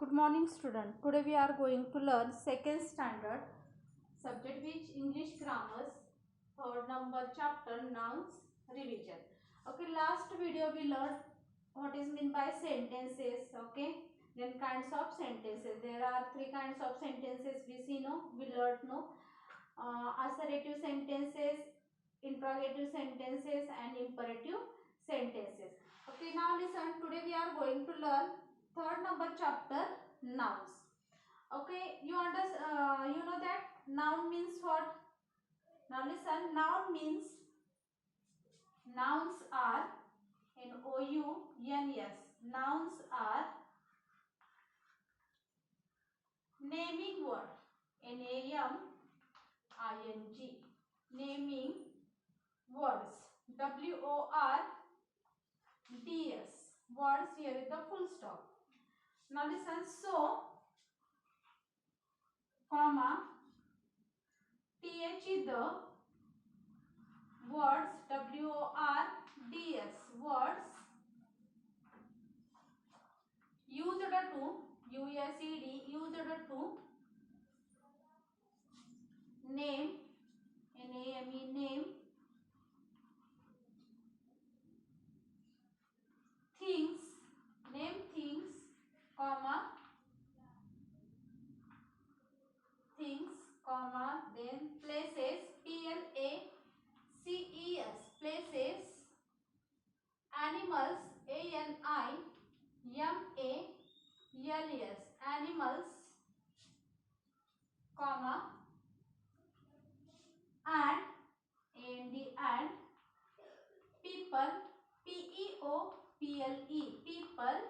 Good morning student. Today we are going to learn second standard subject which English grammars, third number chapter nouns revision. Okay, last video we learned what is meant by sentences. Okay, then kinds of sentences. There are three kinds of sentences we learned assertive sentences, interrogative sentences and imperative sentences. Okay, now listen, today we are going to learn third number chapter nouns. Okay, you know that noun means what? Now listen, nouns are nouns. Nouns are naming word. Naming. Naming words. Words. Words, here is the full stop. Now listen, so, comma, th is the words, words, words used to, used to name, name, things, name things, comma, things, comma, then places, places, places, animals, animals, animals, comma, and people, people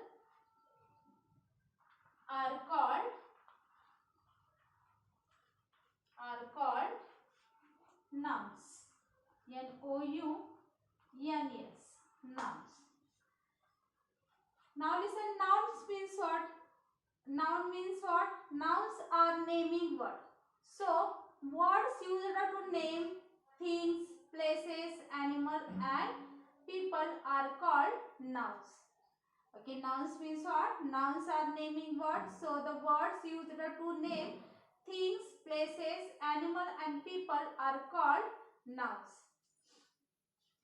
are called nouns. Nouns. Now listen, nouns means what? Noun means what? Nouns are naming word. So words used to name things, places, animal and people are called nouns. Okay, nouns means what? Nouns are naming words. So the words used to name things, places, animal and people are called nouns.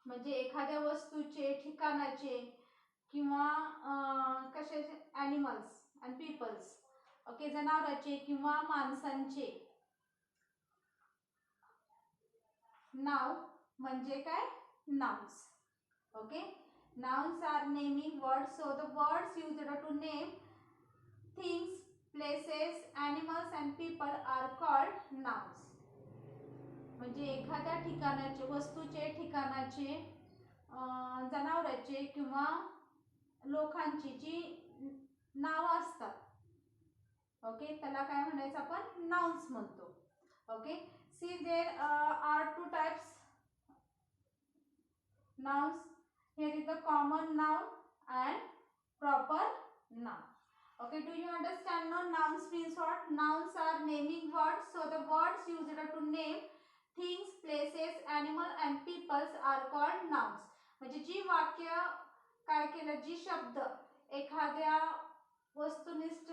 म्हणजे एखाद्या वस्तूचे, ठिकाणाचे किंवा कशाचे, animals and peoples. Okay, जनावरांचे किंवा माणसांचे नाव म्हणजे काय? Nouns. Okay, nouns are naming words. So the words used to name things, places, animals and people are called nouns. म्हणजे एखाद्या ठिकाणाचे, वस्तूचे, ठिकाणाचे, जनावरांचे किंवा लोकांची जी नाव असतात, ओके, त्याला काय म्हणायचं आपण? नाउन्स म्हणतो. Okay, see there are two types nouns. Here is the common noun and proper noun. Okay, do you understand now? Nouns means what? Nouns are naming words. So the words used to name things, places, animal and peoples are called nouns. म्हणजे जी वाक्य काय केलं, जी शब्द एखाद्या वस्तुनिष्ठ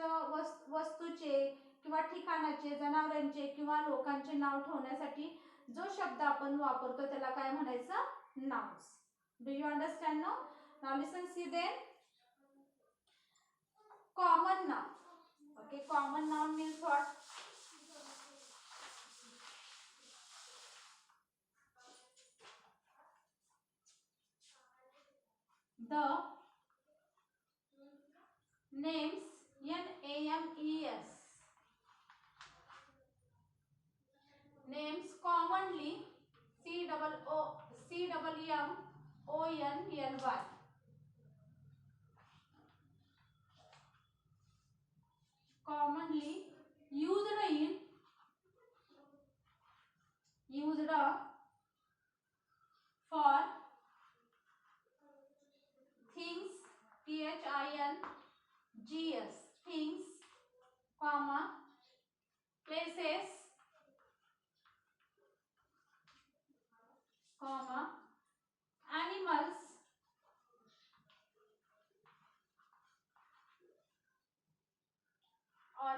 वस्तूचे किंवा ठिकाणाचे, जनावरांचे किंवा लोकांचे नाव ठेवण्यासाठी जो शब्द आपण वापरतो त्याला काय म्हणायचं? nouns. Do you understand now? Now listen, see then. Common noun. Okay, common noun means what? The names, names, names commonly, CMMONLY, commonly used for things, THINGS, things, comma, places, comma, animals, or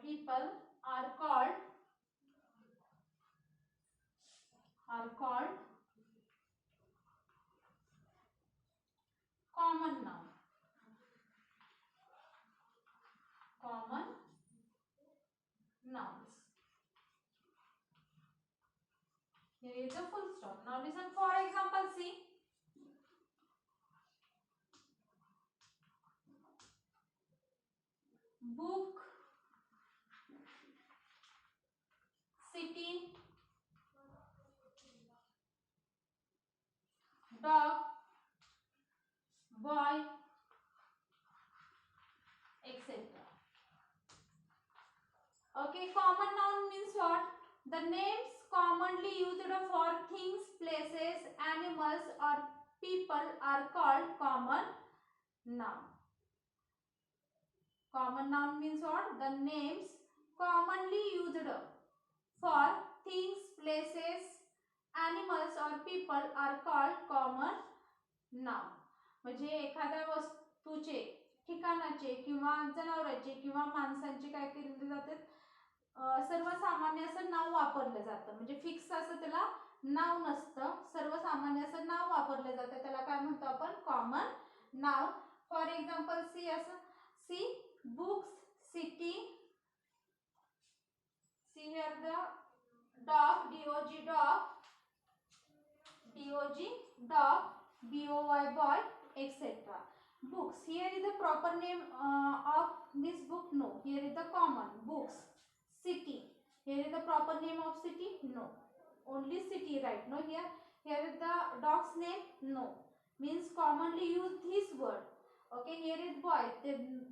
people are called common noun. Common nouns. Here is a full stop. Now listen, for example, see. Book, city, dog, boy, etc. Okay, common noun means what? The names commonly used for things, places, animals or people are called common noun. Common noun means what? The names commonly used for things, places, animals or people are called common noun. म्हणजे एखाद्या वस्तूचे, ठिकाणाचे किंवा जनावरांचे किंवा माणसांचे काय केले जातात, सर्वसामान्य असं नाव वापरलं जातं. म्हणजे फिक्स असं त्याला नाव नसतं, सर्वसामान्य असं नाव वापरलं जातं. त्याला काय म्हणतो आपण? Common now. फॉर एक्झाम्पल सी, असं सी books, city, see here the dog, dog, dog, dog, boy, boy, etc. Books, here is the proper name of this book? No, here is the common. Books. City, here is the proper name of city? No, only city, right? No, here is the dog's name? No, means commonly use this word. Okay, here is boy,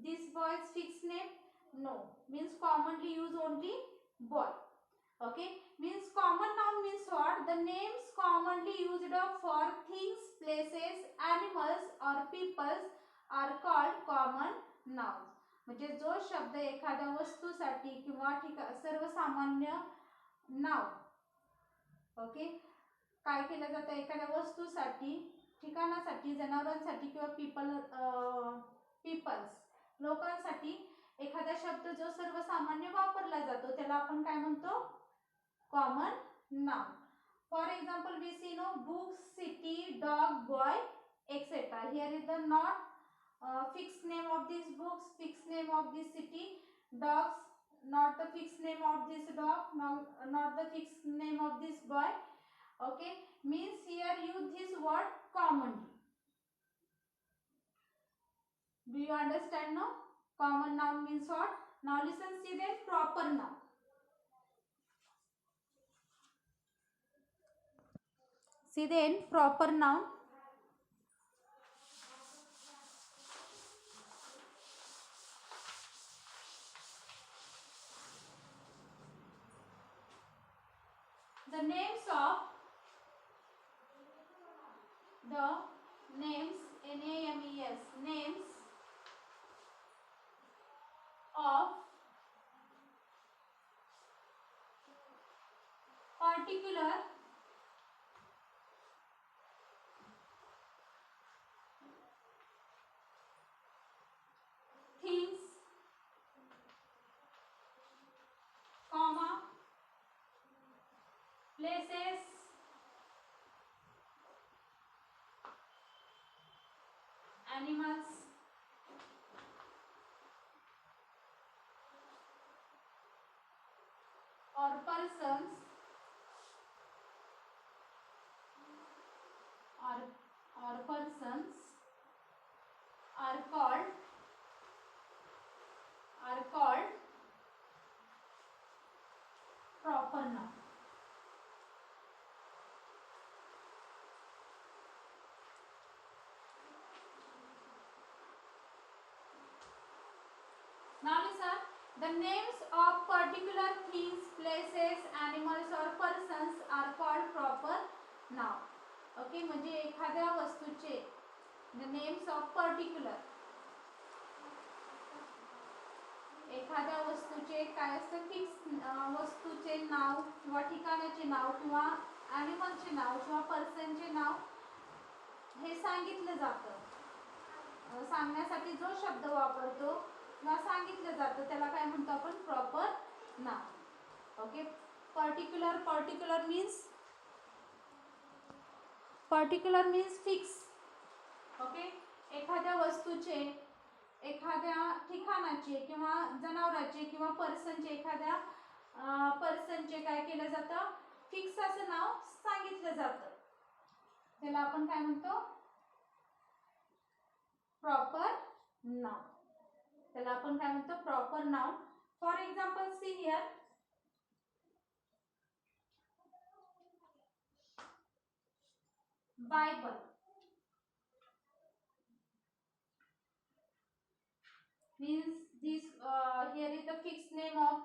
this boy's fixed name? No, means commonly use only boy. Okay, means common noun means what? The names commonly used for things, places, animals or peoples are called common nouns. म्हणजे जो शब्द एखाद्या वस्तूसाठी किंवा सर्वसामान्य नाव, okay, काय केलं जातं? एखाद्या वस्तूसाठी, ठिकाणासाठी, जनावरांसाठी किंवा पीपल्स लोकांसाठी एखादा शब्द जो सर्वसामान्य वापरला जातो त्याला आपण काय म्हणतो? Common noun. For example we see no books, city, dog, boy, etcetera. Here is the not fixed name of these books, fixed name of this city, dogs, not the fixed name of this dog, not the fixed name of this boy. Okay, means here use this word commonly. Do you understand now? Common noun means what? Now listen, see then proper noun. See then proper noun. The names of names of particular things, comma, places, animals, or persons are called proper noun. Now listen, the names of particular things, places, animals or persons are called proper noun. Okay, म्हणजे एखाद्या वस्तूचे the names of particular, एखाद्या वस्तूचे काय असतं? Fix वस्तूचे नाव किंवा ठिकाणाचे नाव किंवा ॲनिमलचे नाव किंवा पर्सनचे नाव हे सांगितलं जातं, सांगण्यासाठी जो शब्द वापरतो किंवा सांगितलं जातं त्याला काय म्हणतो आपण? Proper noun. Okay. Particular, particular means fix. Okay. एखाद्या वस्तूचे, एखाद्या ठिकाणाचे किंवा जनावराचे किंवा पर्सनचे, एखाद्या पर्सनचे काय केलं जातं? फिक्स असं नाव सांगितलं जातं. त्याला आपण काय म्हणतो? Proper noun. त्याला आपण काय म्हणतो? Proper noun. For example, see here, Bible means this, here is the fixed name of,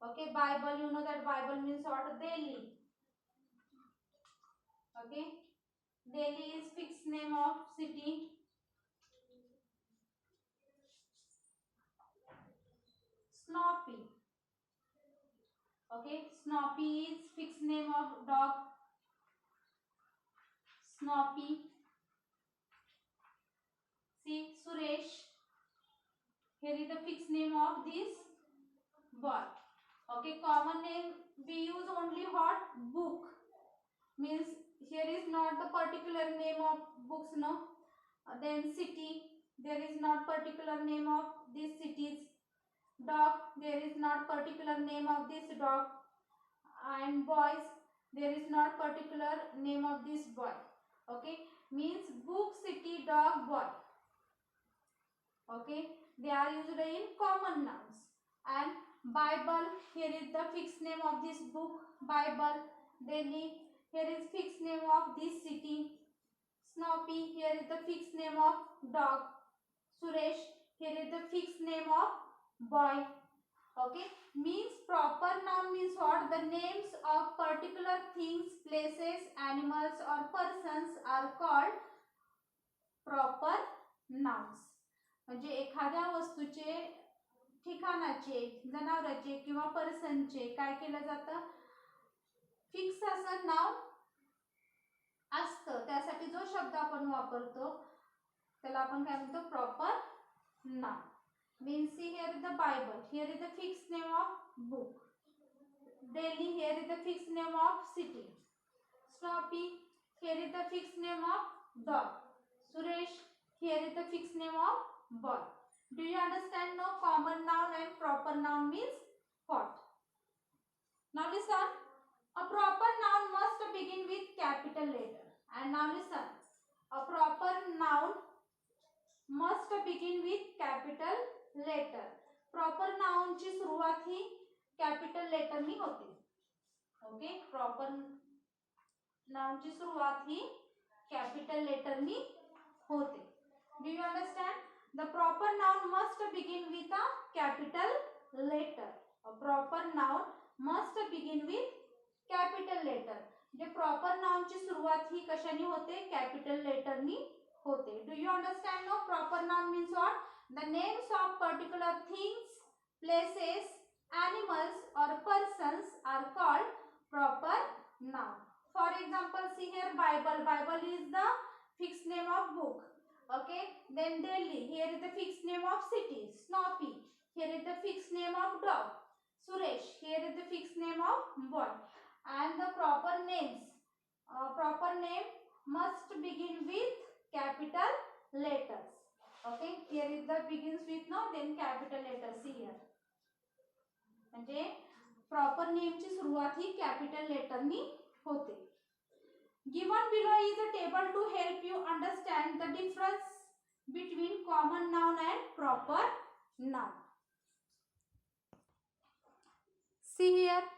okay, Bible. You know that Bible means what? Delhi. Okay, Delhi is fixed name of city. Snoopy. Okay, Snoopy is fixed name of dog. Snoopy. See, Suresh. Here is the fixed name of this boy. Okay, common name we use only what? Book. Means here is not the particular name of books, no. Then city, there is not particular name of these cities. Dog, there is not particular name of this dog. And boys, there is not particular name of this boy. Okay, means book, city, dog, boy. Okay, they are used in common nouns. And Bible, here is the fixed name of this book, Bible. Delhi, here is fixed name of this city. Snoopy, here is the fixed name of dog. Suresh, here is the fixed name of boy. Okay, means proper noun means what? The names of particular things, places, animals or persons are called proper nouns. म्हणजे एखाद्या वस्तूचे, ठिकाणाचे, जनावराचे किंवा पर्सनचे काय केलं जातं? Fix असं नाव असतं. त्यासाठी जो शब्द आपण वापरतो त्याला आपण काय म्हणतो? Proper noun. Means see, here is the Bible, here is the fixed name of book. Delhi, here is the fixed name of city. Snoopy, here is the fixed name of dog. Suresh, here is the fixed name of boy. Do you understand? No, common noun and proper noun means what? Now listen, a proper noun must begin with capital letter. And now listen, a proper noun must begin with capital letter. Proper noun ची सुरुवात ही capital लेटरनी होते. Okay, proper noun ची सुरुवात ही capital लेटरनी होते. Do you understand? The proper noun must begin with a capital letter. A proper noun must begin with capital letter. म्हणजे प्रॉपर नाउन ची सुरुवात ही कशानी होते? कॅपिटल लेटरनी होते. Do you understand? No, proper noun means what? The names of particular things, places, animals or persons are called proper noun. For example, see here, Bible. Bible is the fixed name of book. Okay, then Delhi, here is the fixed name of city. Snoopy, here is the fixed name of dog. Suresh, here is the fixed name of boy. And the proper names, proper name must begin with capital letters. Okay, here is the begins with no, then capital letter. See here, म्हणजे proper name ची सुरुवात ही capital लेटरनी होते. Given below is a table to help you understand the difference between common noun and proper noun. See here,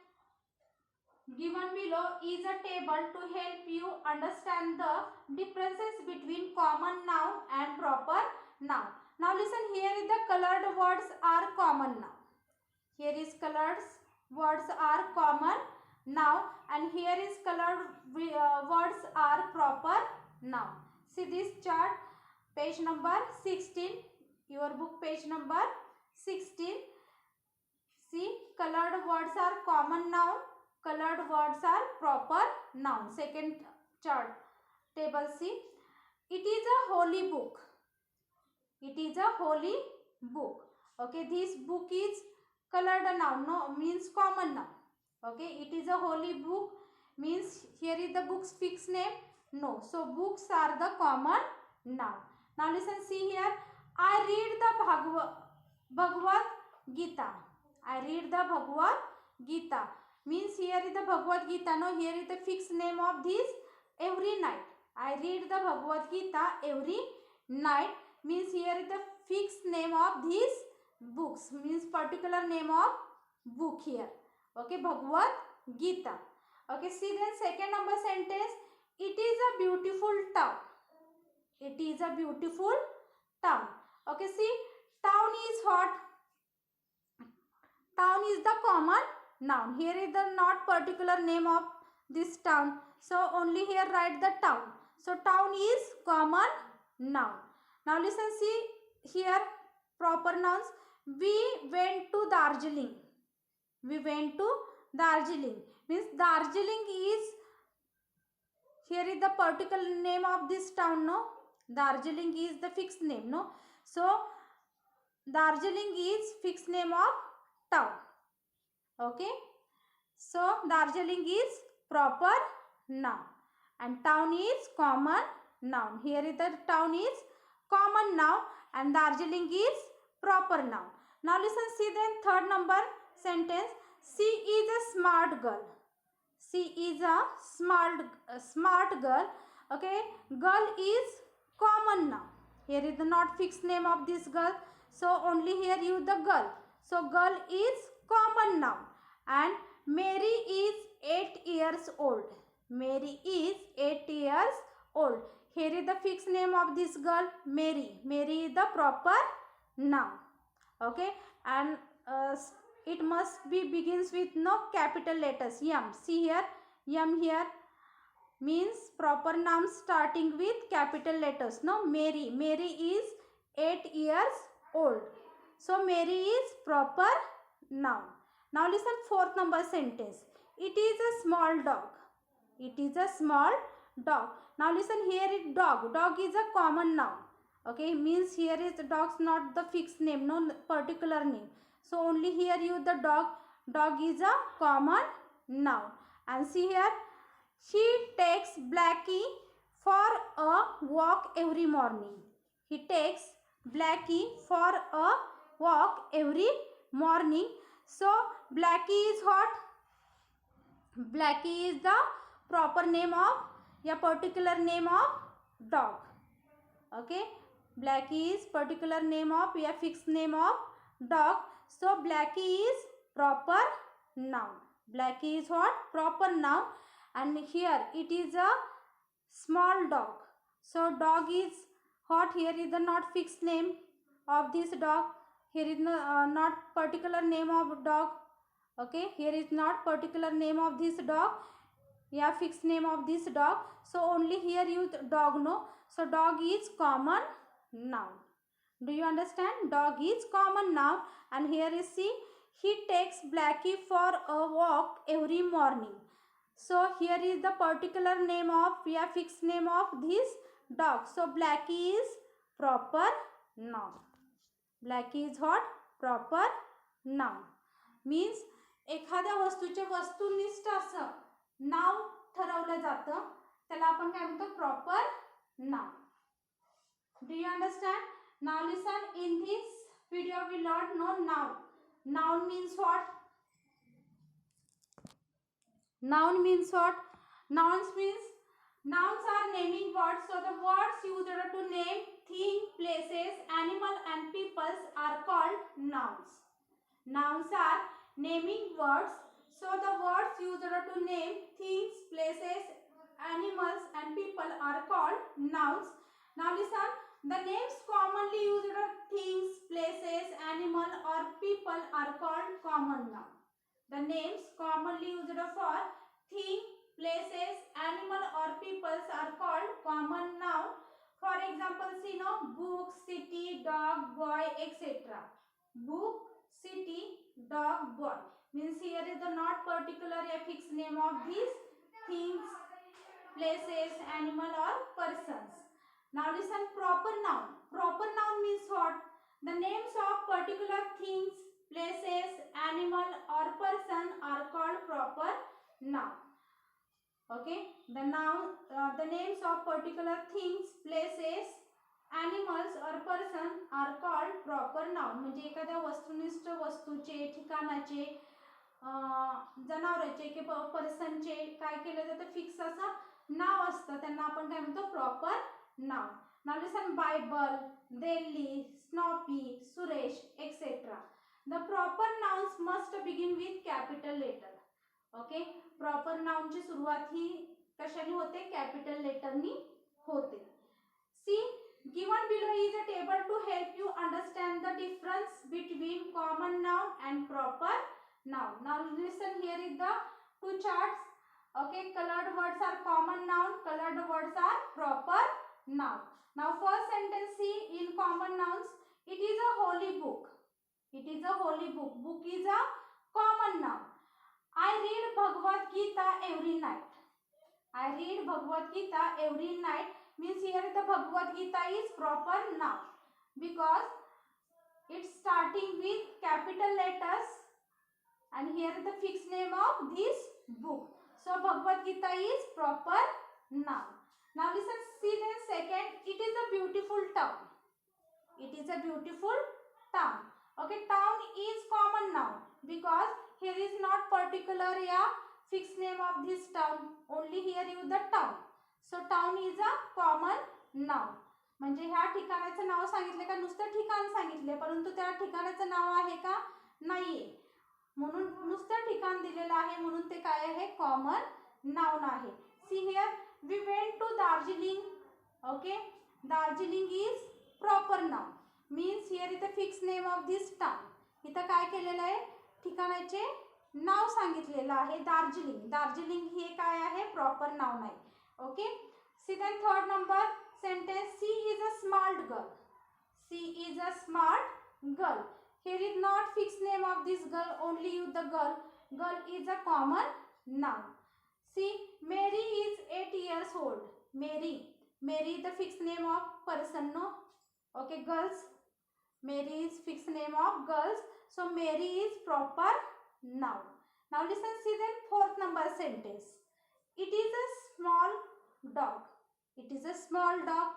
given below is a table to help you understand the differences between common noun and proper noun. Now listen, here is the colored words are common noun. Here is colored words are common noun and here is colored words are proper noun. See this chart, page number 16, your book page number 16. See, colored words are common noun, colored words are proper noun. Second chart, table C. It is a holy book. It is a holy book. Okay, this book is colored noun, no, means common noun. Okay, it is a holy book means here is the book's fixed name. No, so books are the common noun. Now listen, see here. I read the Bhagavad Gita. I read the Bhagavad Gita means here is the Bhagavad Gita, no, here is the fixed name of this every night. I read the Bhagavad Gita every night means here is the fixed name of these books, means particular name of book here. Okay, Bhagavad Gita. Okay, see then second number sentence. It is a beautiful town. It is a beautiful town. Okay, see, town is what? Town is the common noun. Here is the not particular name of this town. So only here write the town. So town is common noun. Now listen, see here proper nouns. We went to Darjeeling. We went to Darjeeling means Darjeeling is, here is the particular name of this town, no, Darjeeling is the fixed name, no, so Darjeeling is fixed name of town. Okay, so Darjeeling is proper noun and town is common noun. Here is the town is common noun and Darjeeling is proper noun. Now listen, see then third number sentence. She is a smart girl. She is a smart girl. Okay, girl is common noun. Here is the not fixed name of this girl. So only here use the girl. So girl is common noun. And Mary is 8 years old. Mary is 8 years old. Here is the fixed name of this girl, Mary. Mary is the proper noun. Okay, and it must be begins with no capital letters. M. See here, M here means proper noun starting with capital letters. No, Mary. Mary is 8 years old. So Mary is proper noun. Now listen fourth number sentence. It is a small dog. It is a small dog. Now listen, here is dog. Dog is a common noun. Okay, means here is the dog's not the fixed name, no particular name. So only here use the dog. Dog is a common noun. And see here, he takes Blackie for a walk every morning. He takes Blackie for a walk every morning. So Blackie is what? Blackie is the proper name of a particular name of dog. Okay, Blackie is particular name of a fixed name of dog. So Blackie is proper noun. Blackie is what? Proper noun. And here it is a small dog. So dog is what? Here is the not fixed name of this dog. Here is not particular name of dog. Okay, here is not particular name of this dog. Yeah, fixed name of this dog. So only here use dog, no. So dog is common noun. Do you understand? Dog is common noun. And here is see, he takes Blackie for a walk every morning. So here is the particular name of, yeah, fixed name of this dog. So Blackie is proper noun. Blackie is what? Proper noun. Means एखाद्या वस्तूचे वस्तुनिष्ठ असं नाव ठरवलं जातं त्याला आपण काय म्हणतो? Proper noun. Do you understand? Now listen, in this video we learned no noun. Noun means what? Noun means what? Nouns means, nouns are naming words. So the words used to name things, places, animal and peoples are called nouns. Nouns are naming words. So the words used to name things, places, animals and people are called nouns. Now listen, the names commonly used for things, places, animal or people are called common noun. The names commonly used for things, places, animal or peoples are called common noun. For example, see now, book, city, dog, boy, etc. Book, city, dog, boy. Means here is the not particular a fixed name of these things, places, animal or persons. Now listen, proper noun. Proper noun means what? The names of particular things, places, animal or person are called proper noun. Okay, the names of particular things, places, animals or person are called proper noun. म्हणजे एखाद्या वस्तुनिष्ठ वस्तूचे, ठिकाणाचे, जनावरांचे किंवा पर्सनचे काय केलं जातं, fix असं नाव असतं, त्यांना आपण काय म्हणतो, proper noun. Now listen, Bible, Delhi, Snoopy, Suresh etcetera. The proper nouns must begin with capital letter. Okay, proper noun ची सुरुवात ही कशाने होते, कॅपिटल लेटरनी होते. सी, given below is a table to help you understand the difference between common noun and proper noun. Now listen, here is the two charts. Okay, colored words are common noun, colored words are proper noun. Now first sentence, see, in common nouns, it is a holy book. It is a holy book. Book is a common noun. I read Bhagavad Gita every night. I read Bhagavad Gita every night means here the Bhagavad Gita is proper noun because it's starting with capital letters and here is the fixed name of this book. So Bhagavad Gita is proper noun. Now listen, see then second, it is a beautiful town. It is a beautiful town. Okay, town is common noun because here is not particular fixed name of this town, only here is the town. So town is a common noun. म्हणजे ह्या ठिकाणाचं नाव सांगितले का, नुसतं ठिकाण सांगितले परंतु त्या ठिकाणाचं नाव आहे का, नाहीये, म्हणून नुसतं ठिकाण दिलेलं आहे म्हणून ते काय आहे, कॉमन नाउन आहे. See here, we went to Darjeeling. Okay, Darjeeling is proper noun means here is the fix name of this town. इथं काय केलेलं आहे, ठिकाणाचे नाव सांगितलेलं आहे, दार्जिलिंग. दार्जिलिंग हे काय आहे, प्रॉपर नाउन आहे. Okay, see then third number sentence, she is a smart girl. She is a smart girl. Here is not fixed name of this girl, only you the girl. Girl is a common noun. See, Mary is 8 years old. Mary is the fixed name of person, no? Okay, girls. Mary is fixed name of girls. So Mary is proper noun. Now listen, see then fourth number sentence. It is a small dog. It is a small dog.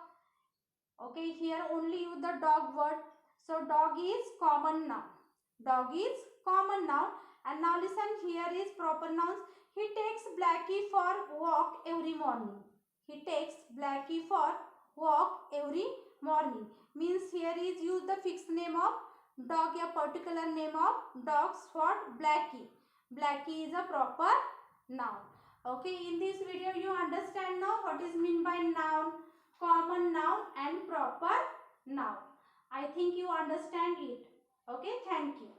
Okay, here only use the dog word. So dog is common noun. Dog is common noun. And now listen, here is proper nouns. He takes Blackie for walk every morning. He takes Blackie for walk every morning. Means here is use the fixed name of dog, a particular name of dogs for Blackie. Blackie is a proper noun. Okay, in this video you understand now what is mean by noun, common noun and proper noun. I think you understand it. Okay, thank you.